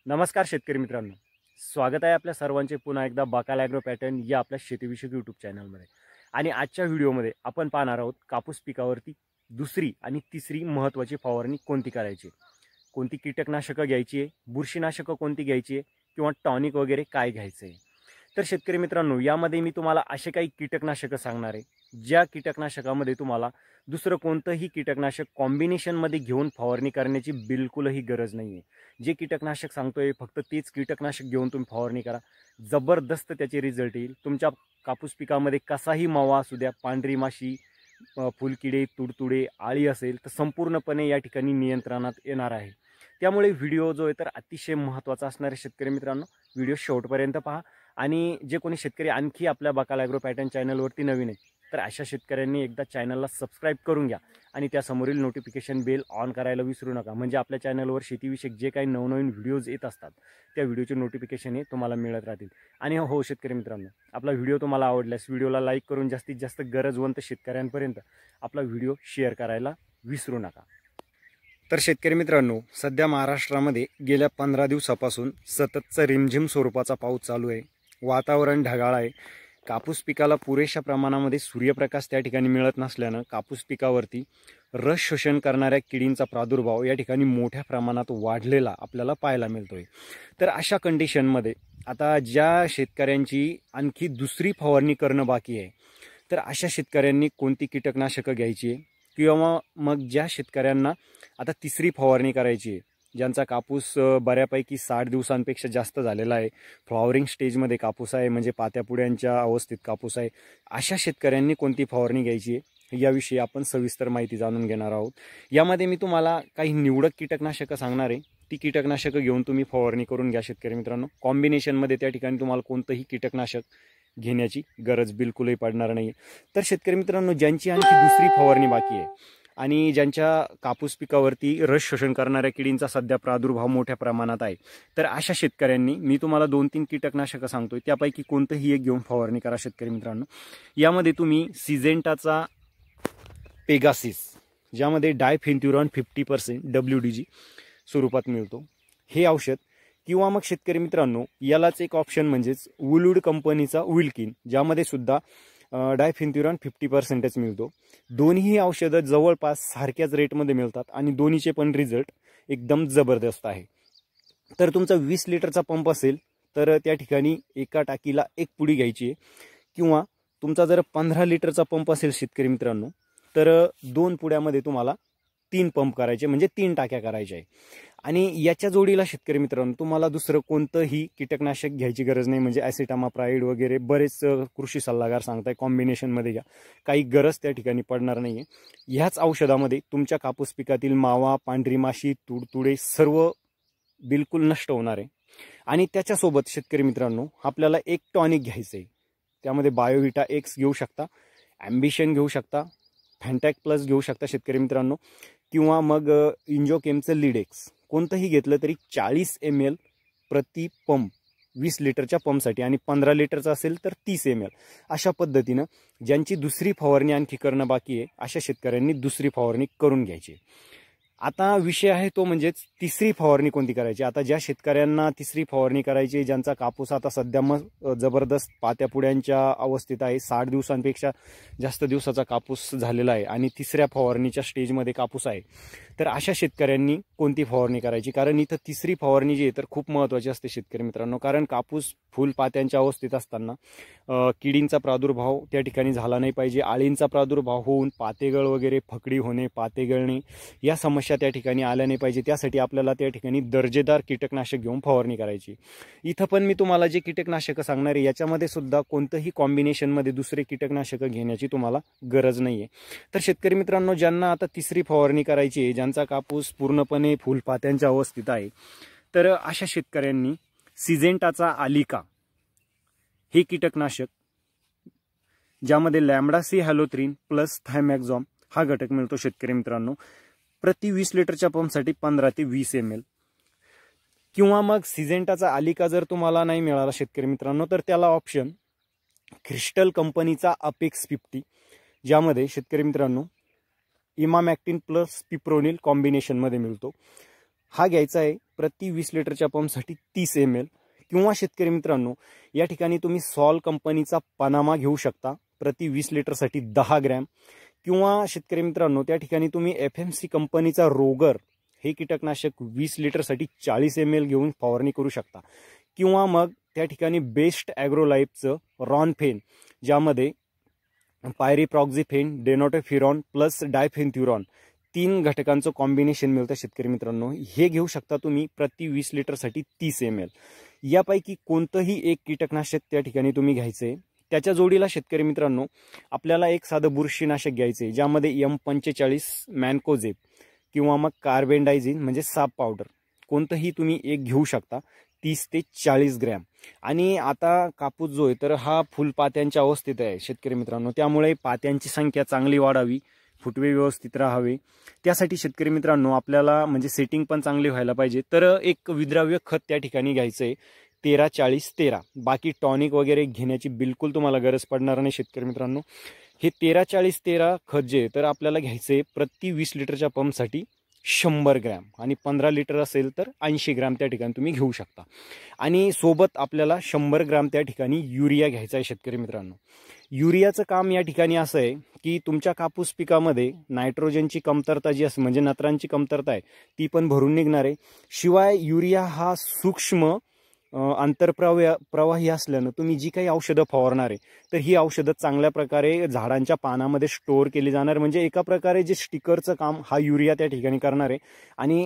नमस्कार शेतकरी मित्रांनो, स्वागत आहे आपल्या सर्वांचे पुन्हा एकदा बाकाल ॲग्रो पॅटर्न या आपल्या शेतीविषयक यूट्यूब चॅनलमध्ये। आणि आजच्या व्हिडिओमध्ये आपण पाहणार आहोत कापूस पिकावरती दुसरी आणि तिसरी महत्त्वाची फवारणी कोणती करायची, कोणती कीटकनाशकं घ्यायची आहे, बुरशीनाशकं कोणती घ्यायची आहे किंवा टॉनिक वगैरे काय घ्यायचं आहे। तर शेतकरी मित्रांनो, यामध्ये मी तुम्हाला असे काही कीटकनाशकं सांगणार आहे ज्या कीटकनाशकामध्ये तुम्हाला दुसरं कोणतंही कीटकनाशक कॉम्बिनेशनमध्ये घेऊन फवारणी करण्याची बिलकुलही गरज नाही आहे। जे कीटकनाशक सांगतोय फक्त तेच कीटकनाशक घेऊन तुम्ही फवारणी करा, जबरदस्त त्याचे रिझल्ट येईल। तुमच्या कापूस पिकामध्ये कसाही मावा असू द्या, पांढरी माशी, फुलकिडे, तुडतुडे, आळी असेल तर संपूर्णपणे या ठिकाणी नियंत्रणात येणार आहे। त्यामुळे व्हिडिओ जो आहे तर अतिशय महत्त्वाचा असणार आहे शेतकरी मित्रांनो, व्हिडिओ शेवटपर्यंत पहा। आणि जे कोणी शेतकरी आणखी आपल्या बाकाल ॲग्रो पॅटर्न चॅनलवरती नवीन आहे तर अशा शेतकऱ्यांनी एकदा चॅनलला सबस्क्राईब करून घ्या आणि त्या समोरील नोटिफिकेशन बेल ऑन करायला विसरू नका, म्हणजे आपल्या चॅनलवर शेतीविषयक जे काही नवनवीन व्हिडिओज येत असतात त्या व्हिडिओचे नोटिफिकेशन हे तुम्हाला मिळत राहतील। आणि हो शेतकरी मित्रांनो, आपला व्हिडिओ तुम्हाला आवडल्यास व्हिडिओला लाईक करून जास्तीत जास्त गरजवंत शेतकऱ्यांपर्यंत आपला व्हिडिओ शेअर करायला विसरू नका। तर शेतकरी मित्रांनो, सध्या महाराष्ट्रामध्ये गेल्या 15 दिवसापासून सततचा रिमझिम स्वरूपाचा पाऊस चालू आहे। वातावरण ढगाळ आहे। कापूस पिकाला पुरेशा प्रमाणामध्ये सूर्यप्रकाश त्या ठिकाणी मिळत नसल्यानं कापूस पिकावरती रस शोषण करणाऱ्या किडींचा प्रादुर्भाव या ठिकाणी मोठ्या प्रमाणात वाढलेला आपल्याला पाहायला मिळतोय। तर अशा कंडिशनमध्ये आता ज्या शेतकऱ्यांची आणखी दुसरी फवारणी करणं बाकी आहे तर अशा शेतकऱ्यांनी कोणती कीटकनाशकं घ्यायची आहे, किंवा मग ज्या शेतकऱ्यांना आता तिसरी फवारणी करायची आहे, ज्यांचा कापूस बऱ्यापैकी 60 दिवसांपेक्षा जास्त झालेला आहे, फ्लॉवरिंग स्टेजमध्ये कापूस आहे, म्हणजे पात्यापुड्यांच्या अवस्थेत कापूस आहे, अशा शेतकऱ्यांनी कोणती फवारणी घ्यायची आहे याविषयी आपण सविस्तर माहिती जाणून घेणार आहोत। यामध्ये मी तुम्हाला काही निवडक कीटकनाशकं सांगणार आहे, ती कीटकनाशकं घेऊन तुम्ही फवारणी करून घ्या शेतकरी मित्रांनो। कॉम्बिनेशनमध्ये त्या ठिकाणी तुम्हाला कोणतंही कीटकनाशक घेण्याची गरज बिलकुलही पडणार नाही। तर शेतकरी मित्रांनो, ज्यांची आणखी दुसरी फवारणी बाकी आहे आणि ज्यांच्या कापूस पिकावरती रस शोषण करणाऱ्या किडींचा सध्या प्रादुर्भाव मोठ्या प्रमाणात आहे तर अशा शेतकऱ्यांनी मी तुम्हाला 2-3 कीटकनाशकं सांगतोय, त्यापैकी कोणतंही एक घेऊन फवारणी करा शेतकरी मित्रांनो। यामध्ये तुम्ही सिजेंटाचा पेगासिस, ज्यामध्ये डायफेन्थ्युरॉन 50% WDG स्वरूपात मिळतो, हे औषध, किंवा मग शेतकरी मित्रांनो यालाच एक ऑप्शन म्हणजेच वुलवूड कंपनीचा विल्किन, ज्यामध्ये सुद्धा डायफेन्थ्युरॉन 50% मिळतो। दोन्ही औषधं जवळपास सारख्याच रेटमध्ये मिळतात आणि दोन्हीचे पण रिझल्ट एकदम जबरदस्त आहे। तर तुमचा 20 लिटरचा पंप असेल तर त्या ठिकाणी एका टाकीला 1 पुडी घ्यायची आहे, किंवा तुमचा जर 15 लिटरचा पंप असेल शेतकरी मित्रांनो तर 2 पुड्यामध्ये तुम्हाला 3 पंप करायचे, म्हणजे 3 टाक्या करायच्या आहे। आणि याच्या जोडीला शेतकरी मित्रांनो तुम्हाला दुसरं कोणतंही कीटकनाशक घ्यायची गरज नाही, म्हणजे ॲसिटामाप्राइड वगैरे बरेच कृषी सल्लागार सांगताय कॉम्बिनेशनमध्ये घ्या, काही गरज त्या ठिकाणी पडणार नाही आहे। ह्याच औषधामध्ये तुमच्या कापूस पिकातील मावा, पांढरी माशी, तुडतुडे सर्व बिलकुल नष्ट होणार आहे। आणि त्याच्यासोबत शेतकरी मित्रांनो आपल्याला एक टॉनिक घ्यायचं आहे, त्यामध्ये बायोविटा एक्स घेऊ शकता, ॲम्बिशन घेऊ शकता, फॅन्टॅक प्लस घेऊ शकता शेतकरी मित्रांनो, किंवा मग इंजोकेमचं लीडेक्स, कोणतंही घेतलं तरी 40 ml प्रति पंप 20 लिटरच्या पंपसाठी, आणि 15 लिटरचा असेल तर 30 ml। अशा पद्धतीनं ज्यांची दुसरी फवारणी आणखी करणं बाकी आहे अशा शेतकऱ्यांनी दुसरी फवारणी करून घ्यायची। आता विषय आहे तो म्हणजेच तिसरी फवारणी कोणती करायची। आता ज्या शेतकऱ्यांना तिसरी फवारणी करायची, ज्यांचा कापूस आता सध्या मग जबरदस्त पात्यापुड्यांच्या अवस्थेत आहे, 60 दिवसांपेक्षा जास्त दिवसाचा कापूस झालेला आहे आणि तिसऱ्या फवारणीच्या स्टेजमध्ये कापूस आहे, तर अशा शेतकऱ्यांनी कोणती फवारणी करायची, कारण इथं तिसरी फवारणी जी आहे तर खूप महत्त्वाची असते शेतकरी मित्रांनो। कारण कापूस फुलपात्यांच्या अवस्थेत असताना किडींचा प्रादुर्भाव त्या ठिकाणी झाला नाही पाहिजे, आळींचा प्रादुर्भाव होऊन पातेगळ वगैरे, फकडी होणे, पातेगळणे या समस्या त्या ठिकाणी आल्या नाही पाहिजे, त्यासाठी आपल्याला त्या ठिकाणी दर्जेदार कीटकनाशक घेऊन फवारणी करायची। इथं पण मी तुम्हाला जे कीटकनाशकं सांगणार आहे याच्यामध्ये सुद्धा कोणतंही कॉम्बिनेशनमध्ये दुसरे कीटकनाशकं घेण्याची तुम्हाला गरज नाही आहे। तर शेतकरी मित्रांनो, ज्यांना आता तिसरी फवारणी करायची आहे, ज्यांचा कापूस पूर्णपणे फुलपात्यांच्या अवस्थेत आहे, तर अशा शेतकऱ्यांनी सिजेंटाचा आलिका हे कीटकनाशक, ज्यामध्ये लॅम्बडासी हॅलोथ्रिन प्लस थायमॅक्झॉम हा घटक मिळतो शेतकरी मित्रांनो, प्रति 20 लिटरच्या पंपसाठी 15 ते 20 ml। किंवा मग सिजेंटाचा आलिका जर तुम्हाला नाही मिळाला शेतकरी मित्रांनो तर त्याला ऑप्शन क्रिस्टल कंपनीचा अपेक्स 50, ज्यामध्ये शेतकरी मित्रांनो इमामॅक्टिन प्लस पिप्रोनिल कॉम्बिनेशनमध्ये मिळतो, हा घ्यायचा आहे प्रति 20 लिटरच्या पंपसाठी 30 ml, किंवा शेतकरी मित्रांनो या ठिकाणी तुम्ही सॉल कंपनीचा पनामा घेऊ शकता प्रति 20 लिटरसाठी 10 ग्रॅम, किंवा शेतकरी मित्रांनो त्या ठिकाणी तुम्ही FMC कंपनीचा रोगर हे कीटकनाशक 20 लिटरसाठी 40 ml घेऊन फवारणी करू शकता, किंवा मग त्या ठिकाणी बेस्ट ॲग्रोलाईफचं रॉनफेन ज्यामध्ये पायरीप्रॉक्झिफेन, डेनोटेफिरॉन प्लस डायफेन्थ्युरॉन 3 घटकांचं कॉम्बिनेशन मिळतं शेतकरी मित्रांनो, हे घेऊ शकता तुम्ही प्रति 20 लिटरसाठी 30 ml. यापैकी कोणतंही एक कीटकनाशक त्या ठिकाणी तुम्ही घ्यायचे. त्याच्या जोडीला शेतकरी मित्रांनो आपल्याला एक साधं बुरशीनाशक घ्यायचे ज्यामध्ये M45 मॅनकोझेब किंवा मग कार्बेंडायझिन म्हणजे साप पावडर कोणतंही तुम्ही एक घेऊ शकता 30 ते 40 ग्रॅम. आणि आता कापूस जो आहे तर हा फुलपात्यांच्या अवस्थेत आहे शेतकरी मित्रांनो, त्यामुळे पात्यांची संख्या चांगली वाढावी, फुटवे व्यवस्थित राहावे, त्यासाठी शेतकरी मित्रांनो आपल्याला म्हणजे सेटिंग पण चांगली व्हायला पाहिजे. तर एक विद्राव्य खत त्या ठिकाणी घ्यायचं आहे 13-40-13. बाकी टॉनिक वगैरे घेण्याची बिलकुल तुम्हाला गरज पडणार नाही शेतकरी मित्रांनो. हे 13-40-13 खत जे तर आपल्याला घ्यायचं आहे प्रति 20 लिटरच्या पंपसाठी 100 ग्रॅम, आणि 15 लिटर असेल तर 80 ग्रॅम त्या ठिकाणी तुम्ही घेऊ शकता. आणि सोबत आपल्याला 100 ग्रॅम त्या ठिकाणी युरिया घ्यायचा आहे शेतकरी मित्रांनो. युरियाचं काम या ठिकाणी असं आहे की तुमच्या कापूस पिकामध्ये नायट्रोजनची कमतरता जी असते म्हणजे नत्रांची कमतरता आहे ती पण भरून निघणार आहे. शिवाय युरिया हा सूक्ष्म आंतरप्रवाही असल्यानं तुम्ही जी काही औषधं फवारणार आहे तर ही औषधं चांगल्या प्रकारे झाडांच्या पानामध्ये स्टोअर केली जाणार, म्हणजे एका प्रकारे जे स्टिकरचं काम हा युरिया त्या ठिकाणी करणार आहे, आणि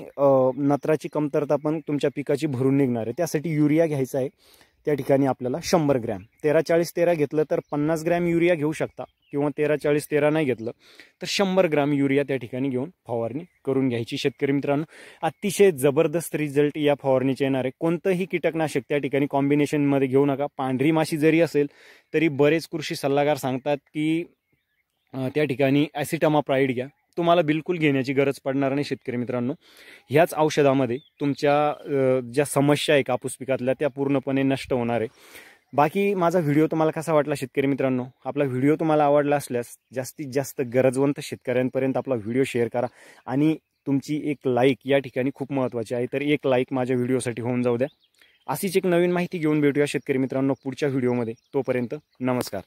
नत्राची कमतरता पण तुमच्या पिकाची भरून निघणार आहे. त्यासाठी युरिया घ्यायचा आहे त्या ठिकाणी आपल्याला 100 ग्रॅम. 13-40-13 घेतलं तर 50 ग्रॅम युरिया घेऊ शकता, किंवा 13-40-13 नाही घेतलं तर 100 ग्रॅम युरिया त्या ठिकाणी घेऊन फवारणी करून घ्यायची शेतकरी मित्रांनो. अतिशय जबरदस्त रिझल्ट या फवारणीचे येणार आहे. कोणतंही कीटकनाशक त्या ठिकाणी कॉम्बिनेशनमध्ये घेऊ नका. पांढरी माशी जरी असेल तरी बरेच कृषी सल्लागार सांगतात की त्या ठिकाणी ॲसिटामाप्राइड घ्या, तुम्हाला बिलकुल घेण्याची गरज पडणार नाही शेतकरी मित्रांनो. ह्याच औषधामध्ये तुमच्या ज्या समस्या आहे कापूस पिकातल्या त्या पूर्णपणे नष्ट होणार आहे. बाकी माझा व्हिडिओ तुम्हाला कसा वाटला शेतकरी मित्रांनो? आपला व्हिडिओ तुम्हाला आवडला असल्यास जास्तीत जास्त गरजवंत शेतकऱ्यांपर्यंत आपला व्हिडिओ शेअर करा, आणि तुमची एक लाईक या ठिकाणी खूप महत्त्वाची आहे, तर एक लाईक माझ्या व्हिडिओसाठी होऊन जाऊ द्या. अशीच एक नवीन माहिती घेऊन भेटूया शेतकरी मित्रांनो पुढच्या व्हिडिओमध्ये. तोपर्यंत नमस्कार.